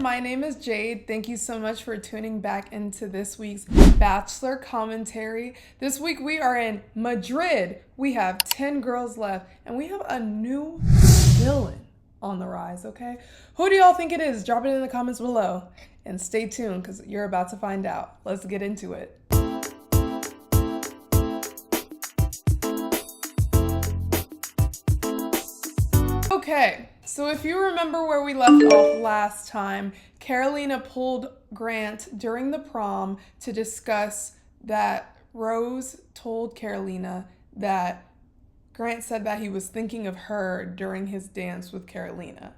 my name is Jade. Thank you so much for tuning back into this week's Bachelor commentary. This week we are in Madrid. We have 10 girls left and we have a new villain on the rise, okay? Who do y'all think it is? Drop it in the comments below and stay tuned because you're about to find out. Let's get into it. Okay, so if you remember where we left off last time, Carolina pulled Grant during the prom to discuss that Rose told Carolina that Grant said that he was thinking of her during his dance with Carolina.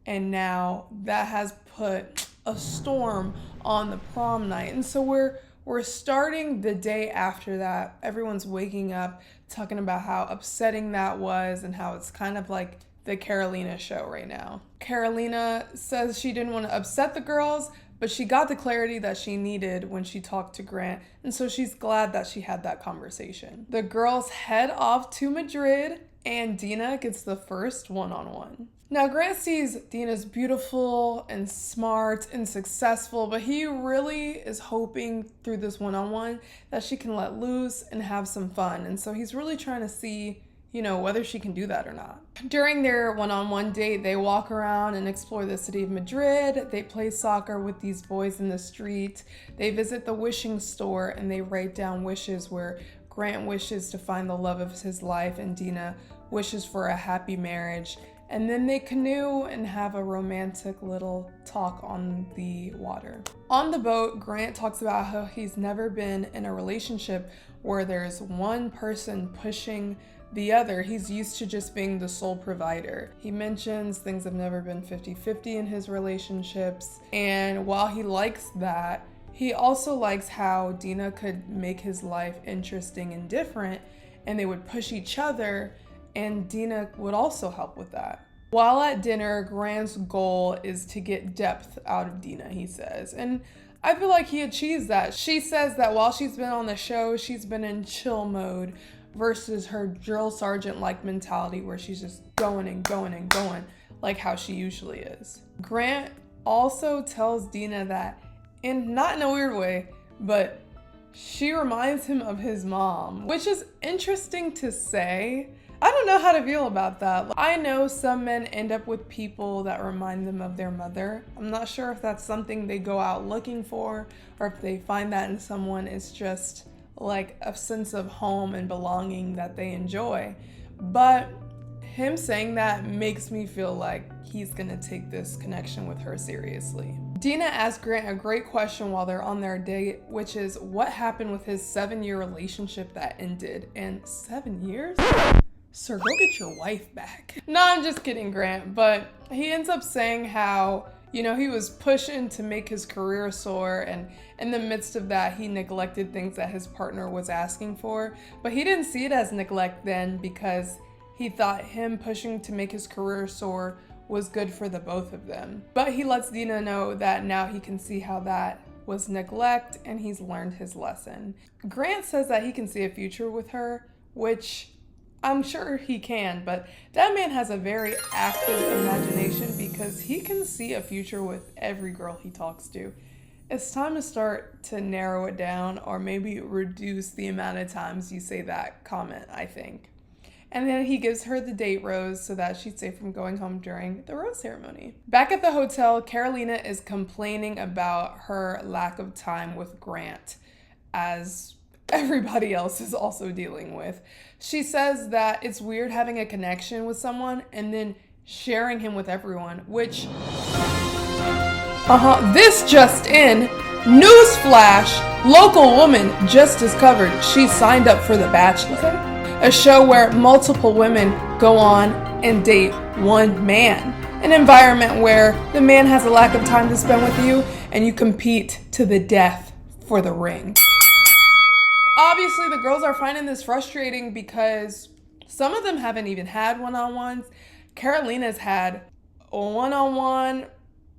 And now that has put a storm on the prom night. And so we're starting the day after that. Everyone's waking up talking about how upsetting that was and how it's kind of like the Carolina show right now. Carolina says she didn't want to upset the girls, but she got the clarity that she needed when she talked to Grant, and so she's glad that she had that conversation. The girls head off to Madrid, and Dina gets the first one-on-one. Now, Grant sees Dina's beautiful and smart and successful, but he really is hoping through this one-on-one that she can let loose and have some fun, and so he's really trying to see whether she can do that or not. During their one-on-one date, they walk around and explore the city of Madrid. They play soccer with these boys in the street. They visit the wishing store and they write down wishes where Grant wishes to find the love of his life and Dina wishes for a happy marriage. And then they canoe and have a romantic little talk on the water. On the boat, Grant talks about how he's never been in a relationship where there's one person pushing the other. He's used to just being the sole provider. He mentions things have never been 50-50 in his relationships. And while he likes that, he also likes how Dina could make his life interesting and different, and they would push each other, and Dina would also help with that. While at dinner, Grant's goal is to get depth out of Dina, he says. And I feel like he achieves that. She says that while she's been on the show, she's been in chill mode, versus her drill sergeant-like mentality where she's just going and going and going like how she usually is. Grant also tells Dina that, not in a weird way, but she reminds him of his mom, which is interesting to say. I don't know how to feel about that. I know some men end up with people that remind them of their mother. I'm not sure if that's something they go out looking for or if they find that in someone it's just like a sense of home and belonging that they enjoy. But him saying that makes me feel like he's gonna take this connection with her seriously. Dina asks Grant a great question while they're on their date, which is what happened with his 7-year relationship that ended. And 7 years? Sir, go get your wife back. No, I'm just kidding, Grant. But he ends up saying how he was pushing to make his career soar, and in the midst of that, he neglected things that his partner was asking for. But he didn't see it as neglect then because he thought him pushing to make his career soar was good for the both of them. But he lets Dina know that now he can see how that was neglect and he's learned his lesson. Grant says that he can see a future with her, which I'm sure he can, but that man has a very active imagination because he can see a future with every girl he talks to. It's time to start to narrow it down or maybe reduce the amount of times you say that comment, I think. And then he gives her the date rose so that she's safe from going home during the rose ceremony. Back at the hotel, Carolina is complaining about her lack of time with Grant, as everybody else is also dealing with. She says that it's weird having a connection with someone and then sharing him with everyone, which, this just in, newsflash, local woman just discovered she signed up for The Bachelor, a show where multiple women go on and date one man, an environment where the man has a lack of time to spend with you and you compete to the death for the ring. Obviously, the girls are finding this frustrating because some of them haven't even had one-on-ones. Carolina's had a one-on-one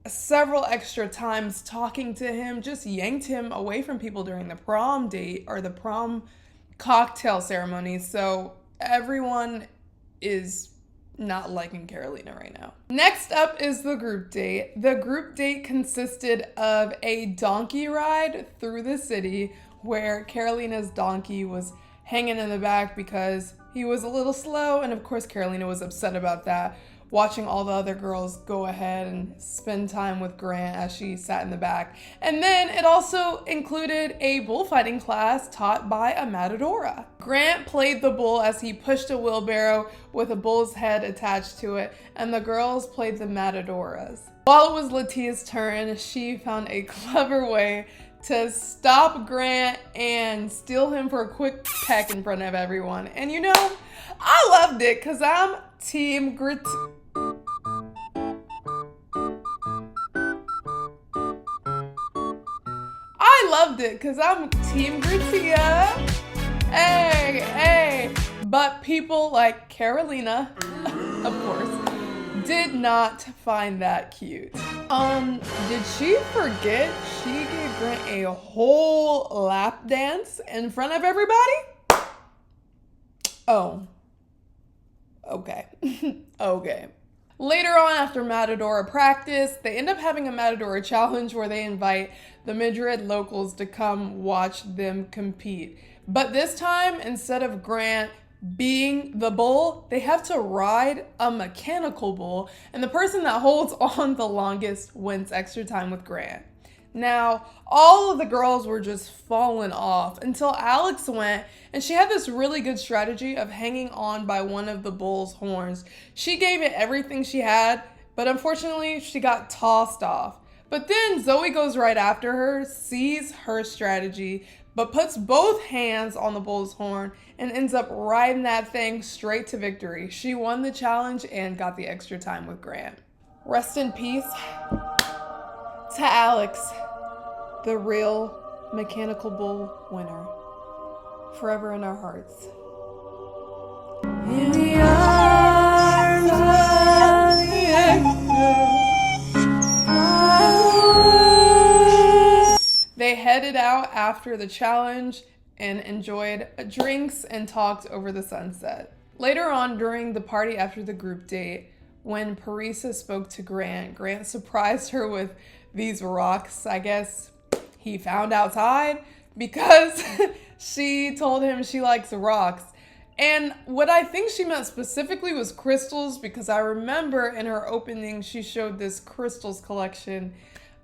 several extra times talking to him, just yanked him away from people during the prom date or the prom cocktail ceremony. So everyone is not liking Carolina right now. Next up is the group date. The group date consisted of a donkey ride through the city where Carolina's donkey was hanging in the back because he was a little slow, and of course Carolina was upset about that, watching all the other girls go ahead and spend time with Grant as she sat in the back. And then it also included a bullfighting class taught by a matadora. Grant played the bull as he pushed a wheelbarrow with a bull's head attached to it, and the girls played the matadoras. While it was Latia's turn, she found a clever way to stop Grant and steal him for a quick peck in front of everyone. And you know, I loved it because I'm Team Grit. I loved it because I'm Team Gritia. Hey, hey. But people like Carolina, of course, did not find that cute. Did she forget she gave Grant a whole lap dance in front of everybody? Oh. Okay. Okay. Later on, after Matadora practice, they end up having a Matadora challenge where they invite the Madrid locals to come watch them compete. But this time, instead of Grant being the bull, they have to ride a mechanical bull, and the person that holds on the longest wins extra time with Grant. Now, all of the girls were just falling off until Alex went, and she had this really good strategy of hanging on by one of the bull's horns. She gave it everything she had, but unfortunately, she got tossed off. But then Zoe goes right after her, sees her strategy, but puts both hands on the bull's horn and ends up riding that thing straight to victory. She won the challenge and got the extra time with Grant. Rest in peace to Alex, the real mechanical bull winner. Forever in our hearts. In the arms of the angel. They headed out after the challenge and enjoyed drinks and talked over the sunset. Later on, during the party after the group date, when Parisa spoke to Grant, Grant surprised her with these rocks. I guess he found outside because she told him she likes rocks. And what I think she meant specifically was crystals, because I remember in her opening she showed this crystals collection.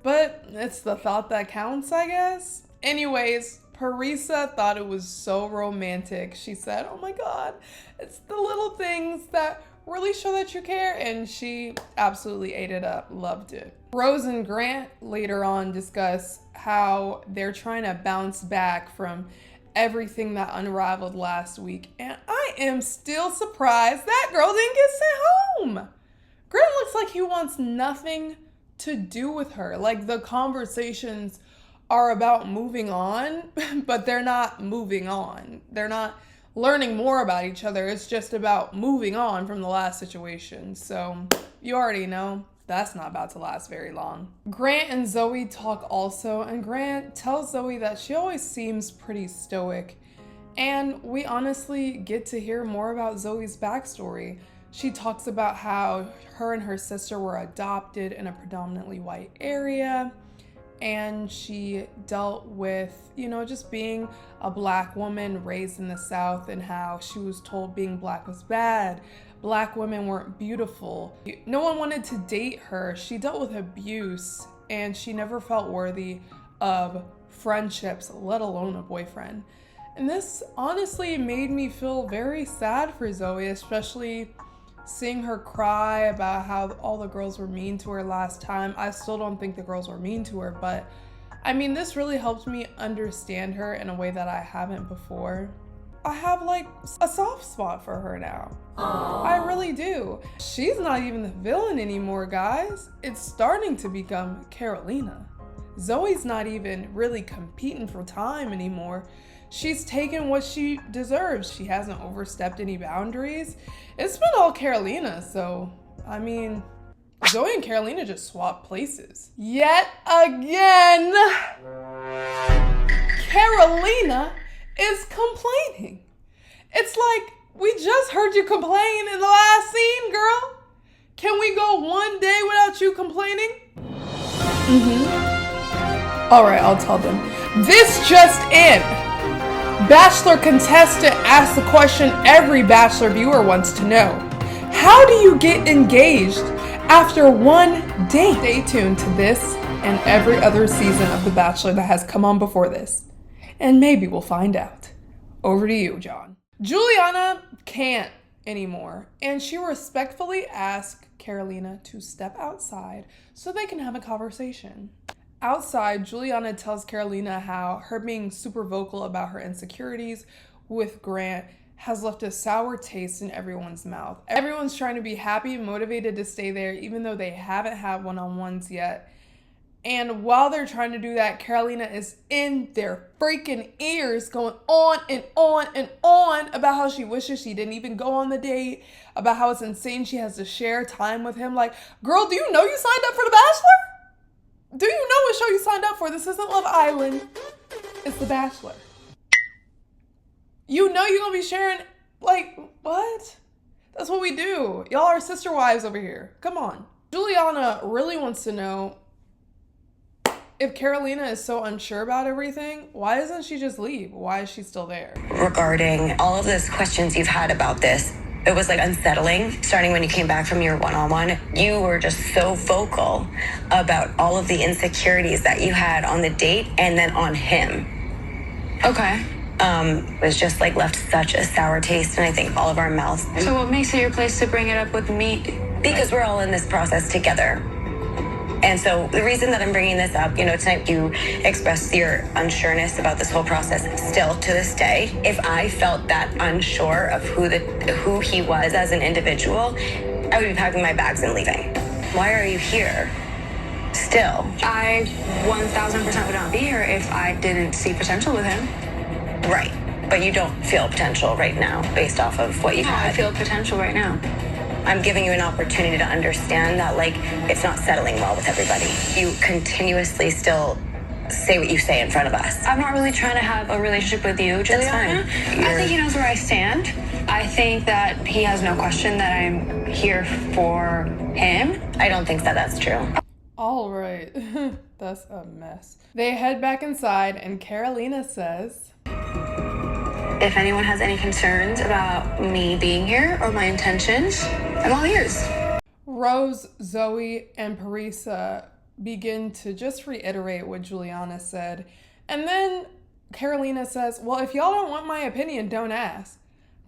But it's the thought that counts, I guess. Anyways, Parisa thought it was so romantic. She said, oh my God, it's the little things that really show that you care. And she absolutely ate it up, loved it. Rose and Grant later on discuss how they're trying to bounce back from everything that unraveled last week. And I am still surprised that girl didn't get sent home. Grant looks like he wants nothing to do with her. Like, the conversations are about moving on, but they're not moving on. They're not learning more about each other. It's just about moving on from the last situation. So you already know that's not about to last very long. Grant and Zoe talk also, and Grant tells Zoe that she always seems pretty stoic. And we honestly get to hear more about Zoe's backstory. She talks about how her and her sister were adopted in a predominantly white area, and she dealt with, just being a Black woman raised in the South, and how she was told being Black was bad. Black women weren't beautiful. No one wanted to date her. She dealt with abuse, and she never felt worthy of friendships, let alone a boyfriend. And this honestly made me feel very sad for Zoe, especially seeing her cry about how all the girls were mean to her last time. I still don't think the girls were mean to her, but I mean, this really helped me understand her in a way that I haven't before. I have like a soft spot for her now. Aww. I really do. She's not even the villain anymore, guys. It's starting to become Carolina. Zoe's not even really competing for time anymore. She's taken what she deserves. She hasn't overstepped any boundaries. It's been all Carolina, so, I mean, Zoe and Carolina just swapped places. Yet again, Carolina is complaining. It's like We just heard you complain in the last scene, girl. Can we go one day without you complaining? All right, I'll tell them. This just in. Bachelor contestant asks the question every Bachelor viewer wants to know. How do you get engaged after one date? Stay tuned to this and every other season of The Bachelor that has come on before this. And maybe we'll find out. Over to you, John. Juliana can't anymore, and she respectfully asked Carolina to step outside so they can have a conversation. Outside, Juliana tells Carolina how her being super vocal about her insecurities with Grant has left a sour taste in everyone's mouth. Everyone's trying to be happy and motivated to stay there even though they haven't had one-on-ones yet. And while they're trying to do that, Carolina is in their freaking ears going on and on and on about how she wishes she didn't even go on the date, about how it's insane she has to share time with him. Like, girl, do you know you signed up for The Bachelor? Do you know what show you signed up for? This isn't Love Island. It's The Bachelor. You know you're going to be sharing, like, what? That's what we do. Y'all are sister wives over here. Come on. Juliana really wants to know, if Carolina is so unsure about everything, why doesn't she just leave? Why is she still there? Regarding all of those questions you've had about this, it was like unsettling. Starting when you came back from your one-on-one, you were just so vocal about all of the insecurities that you had on the date and then on him. Okay. It was just like left such a sour taste in I think all of our mouths. So what makes it your place to bring it up with me? Because we're all in this process together. And so the reason that I'm bringing this up, tonight you expressed your unsureness about this whole process still to this day. If I felt that unsure of who he was as an individual, I would be packing my bags and leaving. Why are you here? Still. I 1000% would not be here if I didn't see potential with him. Right. But you don't feel potential right now based off of what you've had. I feel potential right now. I'm giving you an opportunity to understand that, it's not settling well with everybody. You continuously still say what you say in front of us. I'm not really trying to have a relationship with you, Juliana. I think he knows where I stand. I think that he has no question that I'm here for him. I don't think that that's true. All right. That's a mess. They head back inside and Carolina says, if anyone has any concerns about me being here or my intentions, I'm all ears. Rose, Zoe, and Parisa begin to just reiterate what Juliana said. And then Carolina says, well, if y'all don't want my opinion, don't ask.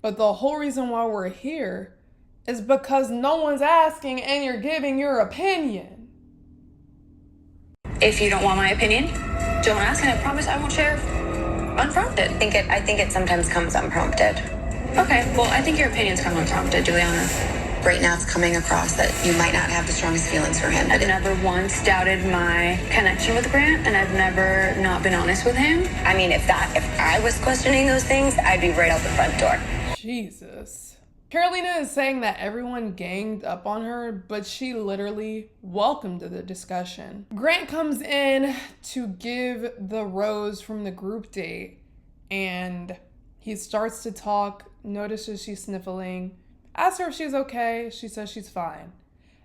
But the whole reason why we're here is because no one's asking and you're giving your opinion. If you don't want my opinion, don't ask, and I promise I won't share unprompted. I think it sometimes comes unprompted. Okay, well, I think your opinions come unprompted, Juliana. Right now it's coming across that you might not have the strongest feelings for him. I've never once doubted my connection with Grant, and I've never not been honest with him. I mean, if I was questioning those things, I'd be right out the front door. Jesus. Carolina is saying that everyone ganged up on her, but she literally welcomed the discussion. Grant comes in to give the rose from the group date, and he starts to talk, notices she's sniffling, asks her if she's okay, she says she's fine.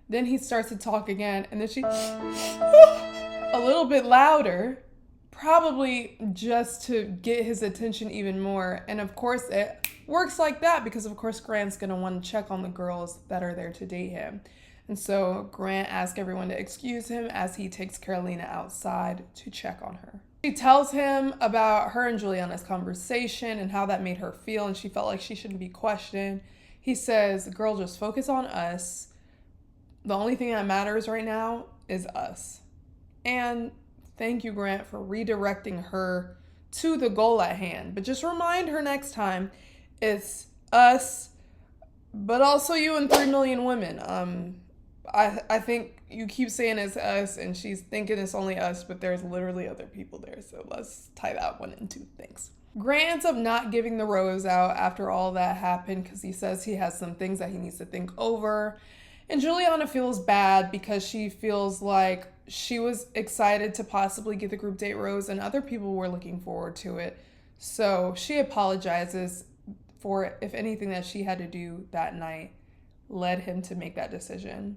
Then he starts to talk again, and then she a little bit louder, probably just to get his attention even more. And of course it works like that because of course Grant's gonna want to check on the girls that are there to date him. And so Grant asks everyone to excuse him as he takes Carolina outside to check on her. She tells him about her and Juliana's conversation and how that made her feel, and she felt like she shouldn't be questioned. He says, girl, just focus on us. The only thing that matters right now is us. And thank you, Grant, for redirecting her to the goal at hand. But just remind her next time it's us, but also you and 3 million women. I think you keep saying it's us and she's thinking it's only us, but there's literally other people there. So let's tie that one in two things. Grant ends up not giving the rose out after all that happened because he says he has some things that he needs to think over. And Juliana feels bad because she feels like she was excited to possibly get the group date rose and other people were looking forward to it. So she apologizes for if anything that she had to do that night led him to make that decision.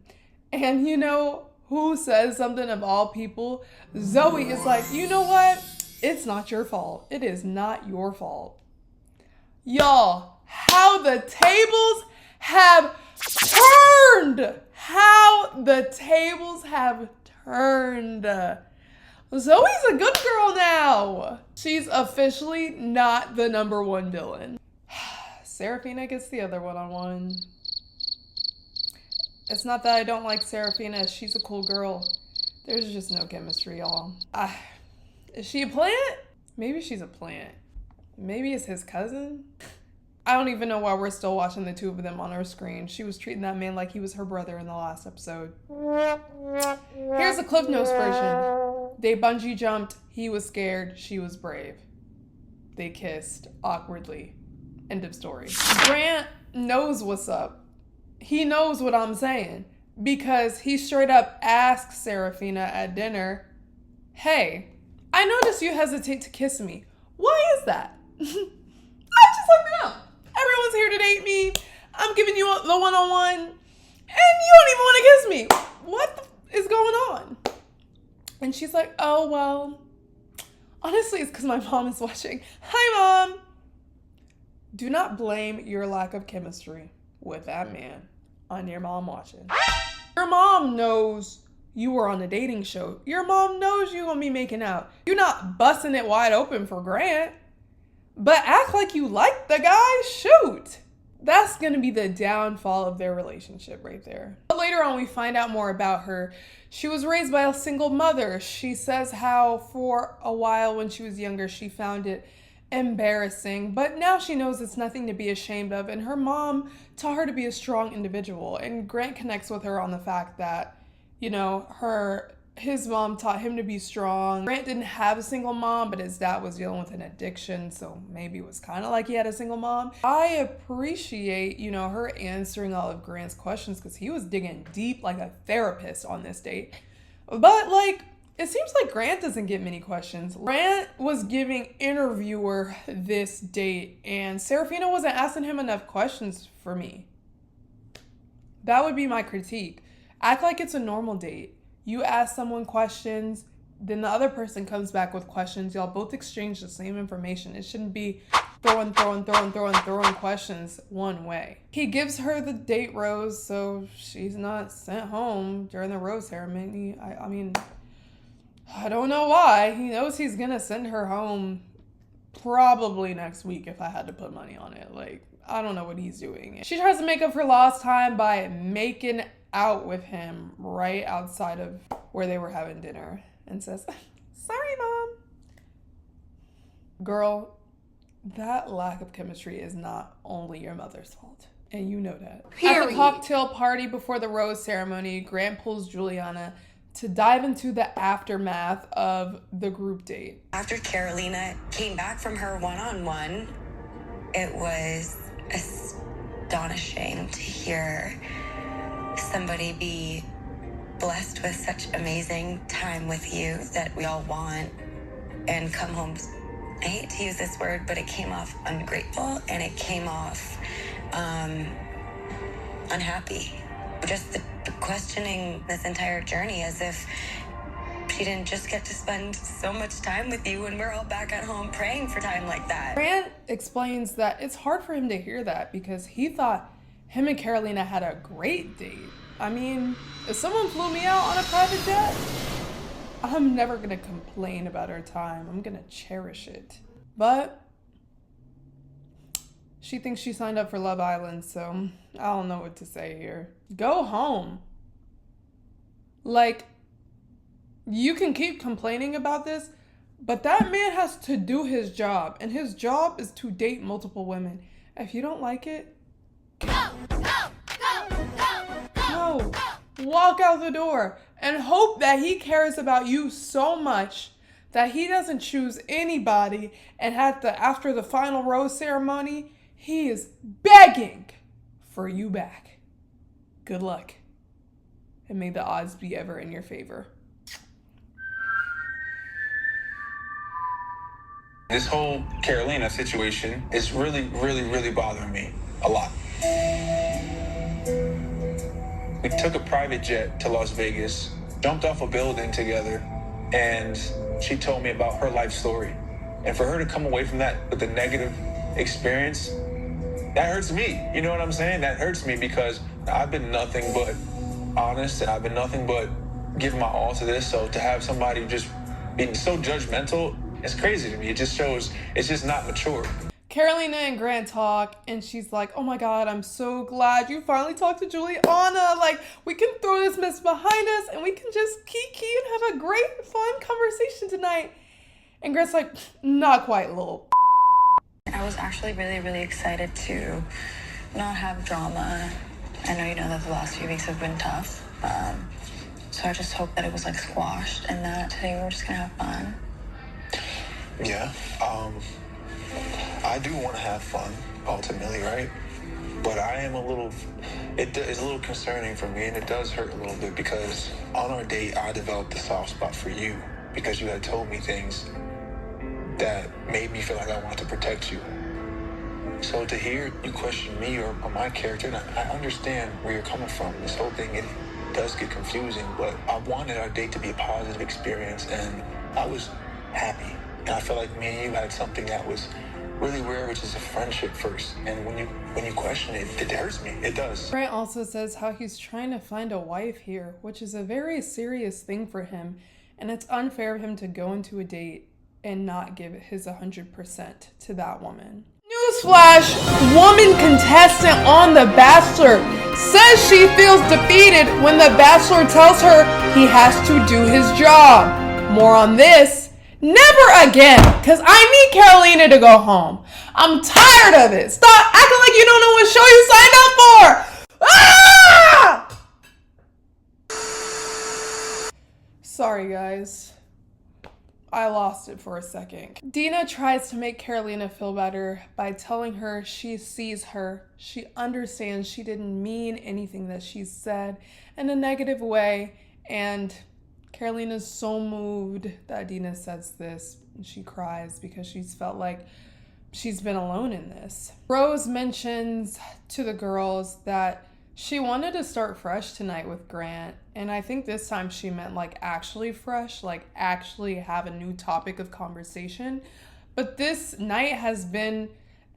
And you know who says something of all people? Zoe is like, you know what? It's not your fault. It is not your fault. Y'all, how the tables have turned. How the tables have turned. Zoe's a good girl now. She's officially not the number one villain. Serafina gets the other one-on-one. It's not that I don't like Serafina. She's a cool girl. There's just no chemistry, y'all. Is she a plant? Maybe she's a plant. Maybe it's his cousin? I don't even know why we're still watching the two of them on our screen. She was treating that man like he was her brother in the last episode. Here's the Cliff Notes version. They bungee jumped. He was scared. She was brave. They kissed awkwardly. End of story. Grant knows what's up. He knows what I'm saying because he straight up asked Serafina at dinner, hey, I noticed you hesitate to kiss me. Why is that? I just like to know. Everyone's here to date me. I'm giving you the one-on-one, and you don't even want to kiss me. What is going on? And she's like, oh, well, honestly, it's because my mom is watching. Hi, Mom. Do not blame your lack of chemistry with that man on your mom watching. Your mom knows you were on a dating show. Your mom knows you're going to be making out. You're not busting it wide open for Grant. But act like you like the guy, shoot. That's gonna be the downfall of their relationship right there. But later on, we find out more about her. She was raised by a single mother. She says how for a while when she was younger, she found it embarrassing, but now she knows it's nothing to be ashamed of. And her mom taught her to be a strong individual. And Grant connects with her on the fact that, you know, his mom taught him to be strong. Grant didn't have a single mom, but his dad was dealing with an addiction, so maybe it was kind of like he had a single mom. I appreciate, you know, her answering all of Grant's questions because he was digging deep like a therapist on this date. But, like, it seems like Grant doesn't get many questions. Grant was giving interviewer this date, and Serafina wasn't asking him enough questions for me. That would be my critique. Act like it's a normal date. You ask someone questions, then the other person comes back with questions. Y'all both exchange the same information. It shouldn't be throwing questions one way. He gives her the date rose so she's not sent home during the rose ceremony. I mean, I don't know why. He knows he's gonna send her home probably next week if I had to put money on it. Like, I don't know what he's doing. She tries to make up for lost time by making out with him right outside of where they were having dinner and says, sorry, Mom. Girl, that lack of chemistry is not only your mother's fault. And you know that. Period. At the cocktail party before the rose ceremony, Grant pulls Juliana to dive into the aftermath of the group date. After Carolina came back from her one-on-one, it was astonishing to hear somebody be blessed with such amazing time with you that we all want and come home, I hate to use this word, but it came off ungrateful and it came off unhappy. Just the questioning this entire journey as if she didn't just get to spend so much time with you and we're all back at home praying for time like that. Grant explains that it's hard for him to hear that because he thought him and Carolina had a great date. I mean, if someone flew me out on a private jet, I'm never gonna complain about our time. I'm gonna cherish it. But she thinks she signed up for Love Island, so I don't know what to say here. Go home. Like, you can keep complaining about this, but that man has to do his job, and his job is to date multiple women. If you don't like it, go. Walk out the door and hope that he cares about you so much that he doesn't choose anybody and after the final rose ceremony, he is begging for you back. Good luck. And may the odds be ever in your favor. This whole Carolina situation is really, really, really bothering me a lot. We took a private jet to Las Vegas, jumped off a building together, and she told me about her life story. And for her to come away from that with a negative experience, that hurts me. You know what I'm saying? That hurts me because I've been nothing but honest and I've been nothing but giving my all to this. So to have somebody just being so judgmental, it's crazy to me. It just shows it's just not mature. Carolina and Grant talk, and she's like, oh my God, I'm so glad you finally talked to Juliana. Like, we can throw this mess behind us and we can just kiki and have a great, fun conversation tonight. And Grant's like, not quite, little. I was actually really, really excited to not have drama. I know you know that the last few weeks have been tough. So I just hope that it was like squashed and that today we're just gonna have fun. Yeah, I do want to have fun, ultimately, right? But I am it's a little concerning for me, and it does hurt a little bit because on our date, I developed a soft spot for you because you had told me things that made me feel like I wanted to protect you. So to hear you question me or my character, and I understand where you're coming from. This whole thing, it does get confusing, but I wanted our date to be a positive experience, and I was happy. And I felt like me and you had something that was really rare, which is a friendship first. And when you question it, it hurts me. It does. Grant also says how he's trying to find a wife here, which is a very serious thing for him. And it's unfair of him to go into a date and not give his 100% to that woman. Newsflash, woman contestant on The Bachelor says she feels defeated when The Bachelor tells her he has to do his job. More on this. Never again, because I need Carolina to go home. I'm tired of it. Stop acting like you don't know what show you signed up for. Ah! Sorry, guys. I lost it for a second. Dina tries to make Carolina feel better by telling her she sees her. She understands she didn't mean anything that she said in a negative way, and Carolina's so moved that Dina says this. She cries because she's felt like she's been alone in this. Rose mentions to the girls that she wanted to start fresh tonight with Grant, and I think this time she meant like actually fresh, like actually have a new topic of conversation. But this night has been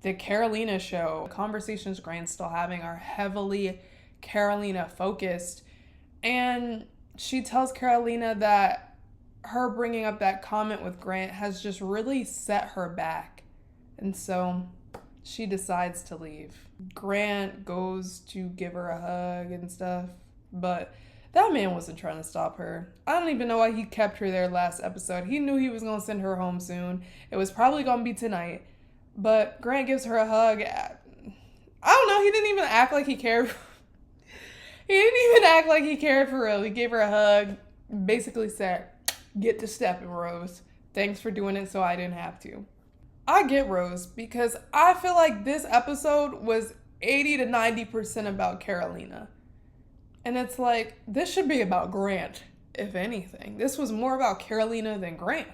the Carolina show. The conversations Grant's still having are heavily Carolina focused, and she tells Carolina that her bringing up that comment with Grant has just really set her back. And so she decides to leave. Grant goes to give her a hug and stuff, but that man wasn't trying to stop her. I don't even know why he kept her there last episode. He knew he was going to send her home soon. It was probably going to be tonight. But Grant gives her a hug. I don't know. He didn't even act like he cared. He didn't even act like he cared for real. He gave her a hug, basically said, get to stepping, Rose. Thanks for doing it so I didn't have to. I get Rose because I feel like this episode was 80 to 90% about Carolina. And it's like, this should be about Grant, if anything. This was more about Carolina than Grant.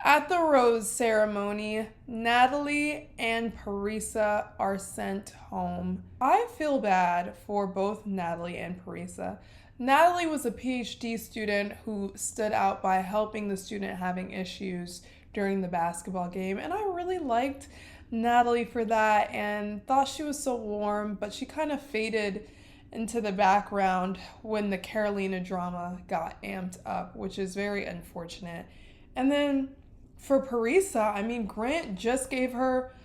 At the rose ceremony, Natalie and Parisa are sent home. I feel bad for both Natalie and Parisa. Natalie was a PhD student who stood out by helping the student having issues during the basketball game, and I really liked Natalie for that and thought she was so warm, but she kind of faded into the background when the Carolina drama got amped up, which is very unfortunate. And then for Parisa, I mean, Grant just gave her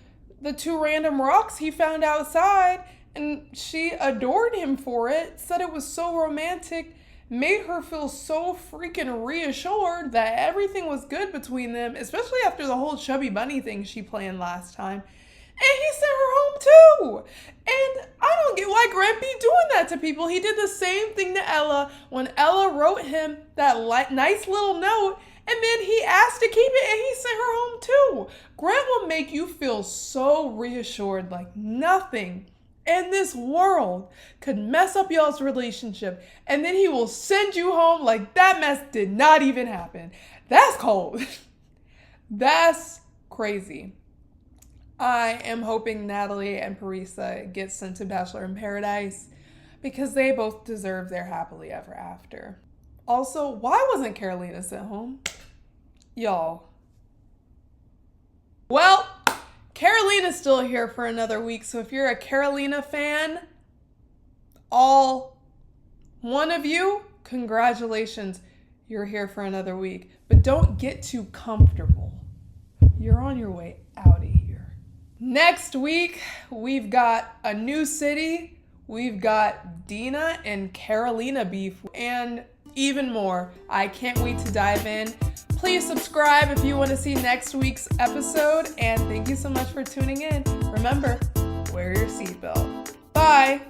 the 2 random rocks he found outside, and she adored him for it, said it was so romantic, made her feel so freaking reassured that everything was good between them, especially after the whole chubby bunny thing she planned last time. And he sent her home too. And I don't get why Grant be doing that to people. He did the same thing to Ella when Ella wrote him that nice little note, and then he asked to keep it and he sent her home too. Grant will make you feel so reassured, like nothing in this world could mess up y'all's relationship, and then he will send you home like that mess did not even happen. That's cold. That's crazy. I am hoping Natalie and Parisa get sent to Bachelor in Paradise because they both deserve their happily ever after. Also, why wasn't Carolina sent home? Y'all. Well, Carolina's still here for another week, so if you're a Carolina fan, all one of you, congratulations, you're here for another week. But don't get too comfortable. You're on your way out of here. Next week, we've got a new city. We've got Dina and Carolina beef and even more. I can't wait to dive in. Please subscribe if you want to see next week's episode. And thank you so much for tuning in. Remember, wear your seatbelt. Bye.